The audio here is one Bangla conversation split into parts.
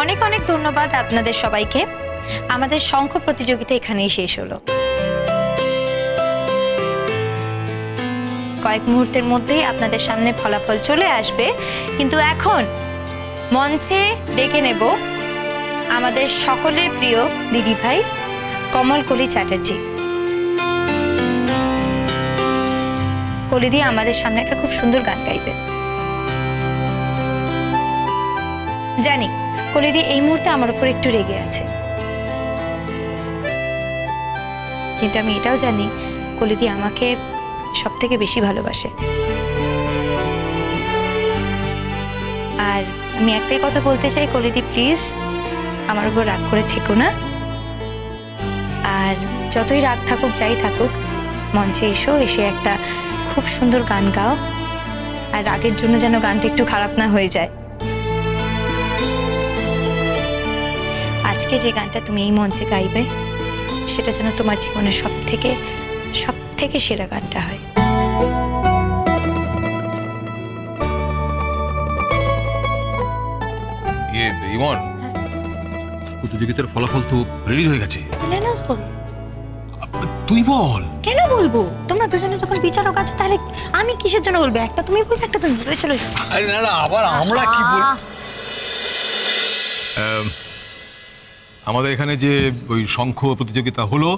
অনেক অনেক ধন্যবাদ আপনাদের সবাইকে। আমাদের শঙ্খ প্রতিযোগিতা এখানেই শেষ হলো। কয়েক মুহূর্তের মধ্যেই আপনাদের সামনে ফলাফল চলে আসবে, কিন্তু এখন মঞ্চে ডেকে নেব আমাদের সকলের প্রিয় দিদিভাই কমলকলি চ্যাটার্জি। কলিদি আমাদের সামনে একটা খুব সুন্দর গান গাইবে। জানি কলিদি এই মুহূর্তে আমার উপর একটু রেগে আছে, কিন্তু আমি এটাও জানি কলিদি আমাকে সব থেকে বেশি ভালোবাসে। আর আমি একটাই কথা বলতে চাই, কলিদি প্লিজ আমার উপর রাগ করে থেকো না। আর যতই রাগ থাকুক যাই থাকুক, মঞ্চে এসে একটা খুব সুন্দর গান গাও। আর রাগের জন্য যেন গানটা একটু খারাপ না হয়ে যায়। আজকে যে গানটা তুমি এই মঞ্চে গাইবে সেটা যেন তোমার জীবনের সব থেকে সেরা গানটা হয়। ইমন, প্রতিযোগিতার ফলাফল তো রেডি হয়ে গেছে। তুই বল। কেন বলবো? তোমরা দুজনে যখন বিচারক আছে তাহলে আমি কিসের জন্য বলবো? একটা তুমি বলবে, একটা তুমি বলবে। চলো। আরে না না, আবার আমরা কি বল? আমাদের এখানে যে ওই শঙ্খ প্রতিযোগিতা হলো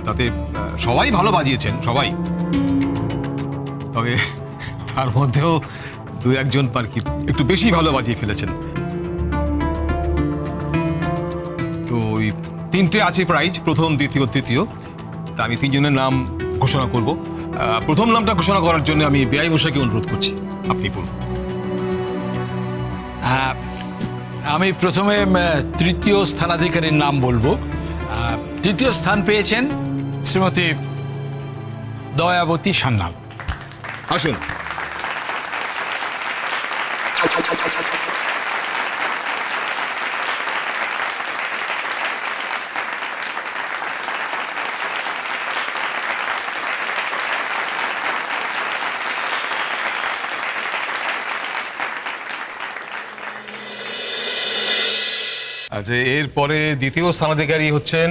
তাতে সবাই ভালো বাজিয়েছেন, সবাই। তবে তার মধ্যেও দু একজন আর কি একটু বেশি ভালো বাজিয়ে ফেলেছেন। তো ওই তিনটে আছে প্রাইজ, প্রথম, দ্বিতীয়, তৃতীয়। তা আমি তিনজনের নাম ঘোষণা করব। প্রথম নামটা ঘোষণা করার জন্য আমি বেআই মশাইকে অনুরোধ করছি, আপনি বলুন। আমি প্রথমে তৃতীয় স্থানাধিকারীর নাম বলবো। তৃতীয় স্থান পেয়েছেন শ্রীমতী দয়াবতী সান্যাল। আসুন। আচ্ছা, এরপরে দ্বিতীয় স্থানাধিকারী হচ্ছেন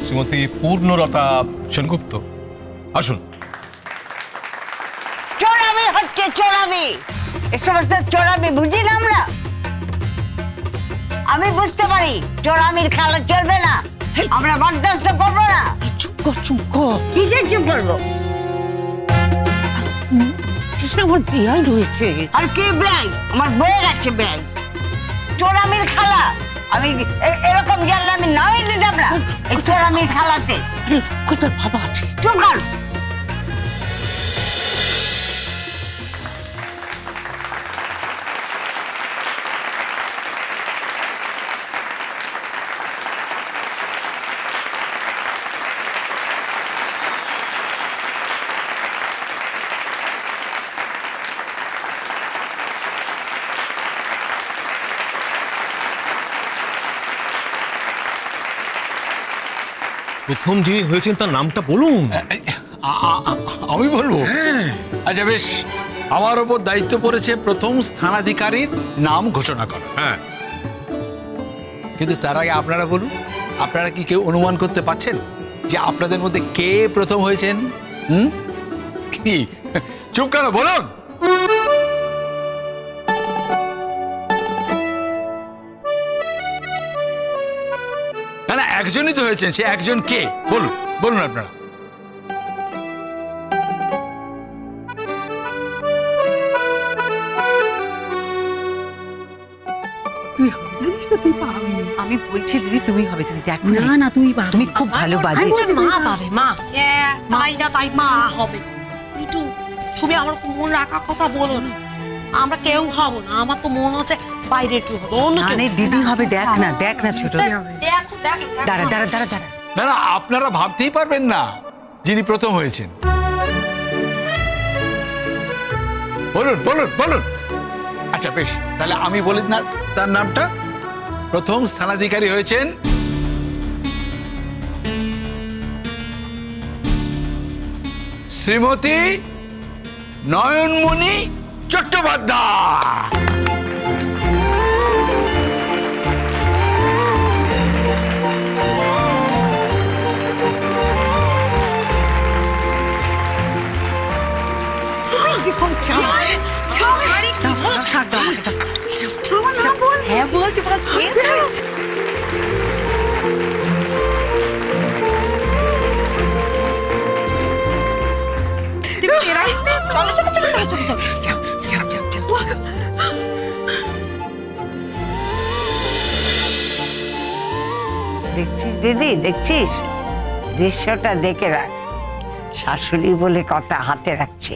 শ্রীমতী পূর্ণলতা সেনগুপ্ত। আসুন। চোরামি হচ্ছে, চোরামি। এই সমস্ত চোরামি বুঝি না আমরা। আমি বুঝতে পারি চোরামির খেলা চলবে না, আমরা বরদাস্ত করবো না। চুপ কর। কিসের চুপ করবো? আমার বেয়াই রয়েছে। আর কি বেয়াই? আমার বইয়ের আছে বেয়াই। চোরামির খেলা আমি এরকম জানলে আমি নামই দিতাম না এই চোরামির খেলাতে। কোথায় বাবা আছে? চুপ কর। প্রথম যিনি হয়েছেন তার নামটা বলুন। আমি বলবো? আচ্ছা বেশ, আমার ওপর দায়িত্ব পড়েছে প্রথম স্থানাধিকারীর নাম ঘোষণা করা। হ্যাঁ, কিন্তু তার আগে আপনারা বলুন, আপনারা কি কেউ অনুমান করতে পারছেন যে আপনাদের মধ্যে কে প্রথম হয়েছেন? কি চুপ কেন, বলুন। না, একজনই তো হয়েছেন, সে একজন কে বলুন, বলুন আপনারা। আমি বলছি দিদি তুমি হবে, তুমি দেখো। না না, তুমি খুব ভালো বাজিয়েছো। মা পাবে, মা তাই না, তাই মা হবে। একটু তুমি আমার মন রাখা কথা বলো না, আমরা কেউ হবো না। আমার তো মন হচ্ছে বাইরে কেউ হবে, অন্য কেউ। দিদি হবে, দেখ না ছোট। দাঁড়া। না না, আপনারা ভাবতেই পারবেন না যিনি প্রথম হয়েছেন। বলুন বলুন বলুন। আচ্ছা বেশ, তাহলে আমি বলি না তার নামটা। প্রথম স্থানাধিকারী হয়েছেন শ্রীমতী নয়নমণি চট্টোপাধ্যায়। হ্যাঁ বলছি চলো চলো চলো চলো চলো চলো যাও যাও যাও যাও। দেখছিস দিদি, দেখছিস দৃশ্যটা দেখে রাখ। শাশুড়ি বলে কথা হাতে রাখছে,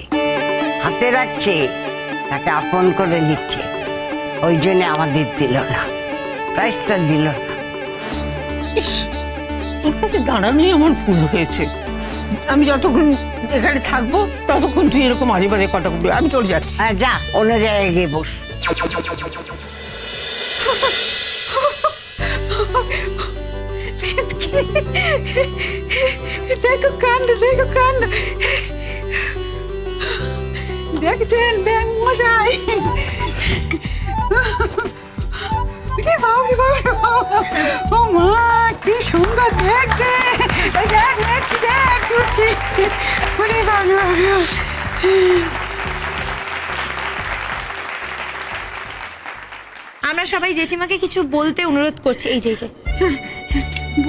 হাতে রাখছে, তাকে আপন করে নিচ্ছে। ওই জন্য আমাদের দিল না, প্রাইজটা দিল না। ইস, তোর কাছে দাঁড়ানোই আমার ভুল হয়েছে। আমি যতক্ষণ এখানে থাকবো ততক্ষণ তুই এরকম আজে বাজে কথা বলবি। আমি চলে যাচ্ছি। হ্যাঁ যা, অন্য জায়গায় গিয়ে বস। দেখো কাণ্ড, দেখো কাণ্ড। দেখছেন ব্যাং মজাই? ও মা, কি সুন্দর দেখতে। দেখ মেচকি, দেখ চুটকি। আমরা সবাই জেঠিমাকে কিছু বলতে অনুরোধ করছি। এই যে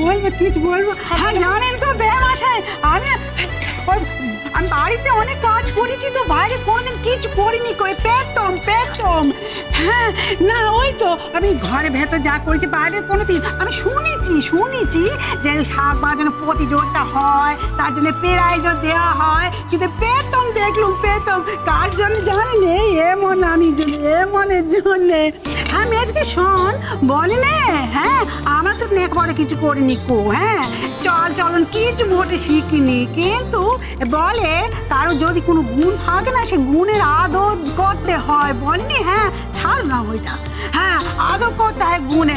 বলবো, কিছু বলবো। হ্যাঁ জানেন তো ব্যায়ামাশায়, আমি বাড়িতে অনেক কাজ করেছি তো, বাইরে কোনোদিন কিছু করিনি, করে পেতাম। হ্যাঁ না, ওই তো আমি ঘরে ভেতর যা করেছি, বাইরে কোনোদিন আমি শুনেছি যে শাক বাজানো প্রতিযোগিতা হয়, তার জন্য প্রাইজ দেওয়া হয়, কিন্তু পেতাম কার জন্য জানেন? এমনের জন্যে। হ্যাঁ মেজকে শোন, বলে নে। হ্যাঁ আমরা তো করে কিছু করিনি কো। হ্যাঁ চলন কিছু মোটে শিখিনি, কিন্তু বলে কারো যদি কোনো গুণ থাকে না, সে গুণের আদর করতে হয়। বলনি? হ্যাঁ ছাড় না ওইটা। হ্যাঁ আদর করতে হয় গুণে।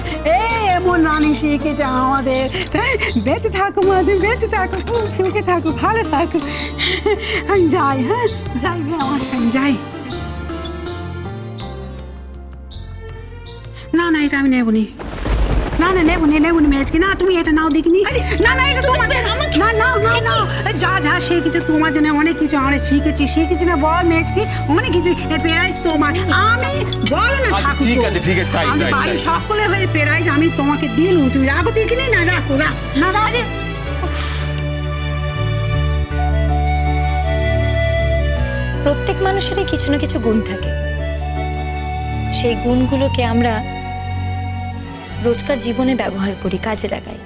এমন রানী শিখেছে আমাদের। বেঁচে থাকো মাঝে, বেঁচে থাকো, খুব সুখে থাকো, ভালো থাকো। আমি যাই, হ্যাঁ যাই, আমার যাই। না এটা আমি নেবনি। না নেবনি মেজকে। না তুমি এটা নাও, দেখিনি। না এটা তোমার। না যা শিখেছো তোমার জন্য অনেক কিছু আমরা শিখেছি না। বল মেজকে, অনেক কিছু। প্রাইজ তোমার। আমি বলো না ঠাকুর, ঠিক আছে তাই আমি বাড়ির সকলে হয়ে প্রাইজ আমি তোমাকে দিলুম। তুমি রাখো, দেখিনি? না রাখো, না প্রত্যেক মানুষেরই কিছু না কিছু গুণ থাকে। সেই গুণগুলোকে আমরা রোজকার জীবনে ব্যবহার করি, কাজে লাগাই।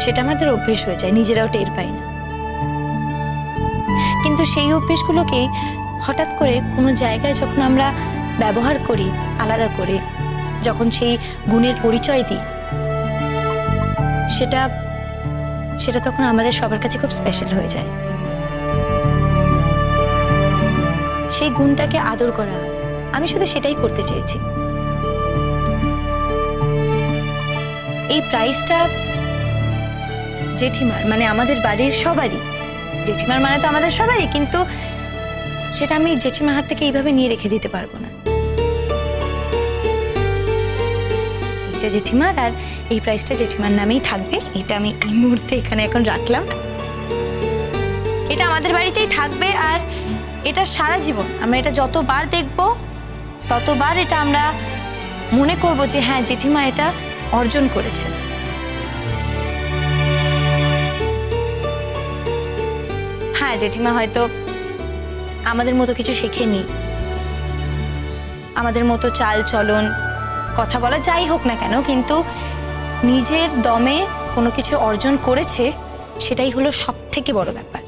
সেটা আমাদের অভ্যেস হয়ে যায়, নিজেরাও টের পাই না। কিন্তু সেই অভ্যেসগুলোকেই হঠাৎ করে কোনো জায়গায় যখন আমরা ব্যবহার করি আলাদা করে, যখন সেই গুণের পরিচয় দিই, সেটা তখন আমাদের সবার কাছে খুব স্পেশাল হয়ে যায়। সেই গুণটাকে আদর করা হয়। আমি শুধু সেটাই করতে চেয়েছি। এই প্রাইজটা জেঠিমার, মানে আমাদের বাড়ির সবারই। জেঠিমার মানে তো আমাদের সবারই, কিন্তু সেটা আমি জেঠিমার হাত থেকে এইভাবে নিয়ে রেখে দিতে পারবো না। এটা জেঠিমার, আর এই প্রাইজটা জেঠিমার নামেই থাকবে। এটা আমি এই মুহূর্তে এখানে এখন রাখলাম। এটা আমাদের বাড়িতেই থাকবে, আর এটা সারা জীবন আমরা এটা যতবার দেখব ততবার এটা আমরা মনে করব যে হ্যাঁ জেঠিমা এটা অর্জন করেছে। হ্যাঁ জেঠিমা হয়তো আমাদের মতো কিছু শেখেনি, আমাদের মতো চাল চলন, কথা বলা যাই হোক না কেন, কিন্তু নিজের দমে কোনো কিছু অর্জন করেছে, সেটাই হলো সবথেকে বড় ব্যাপার।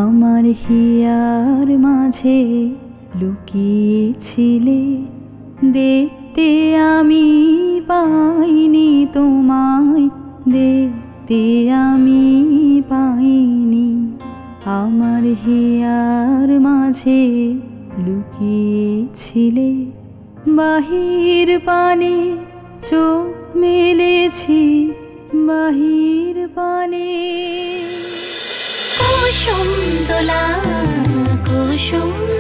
আমার হিয়ার মাঝে লুকিয়েছিলে, দেখ দেখতে আমি পাইনি তোমায়, দেখতে আমি পাইনি। আমার হিয়ার মাঝে লুকিয়েছিলে, বাহির পানে চোখ মেলেছি, বাহির পানে। কুসুম দোলা কুসুম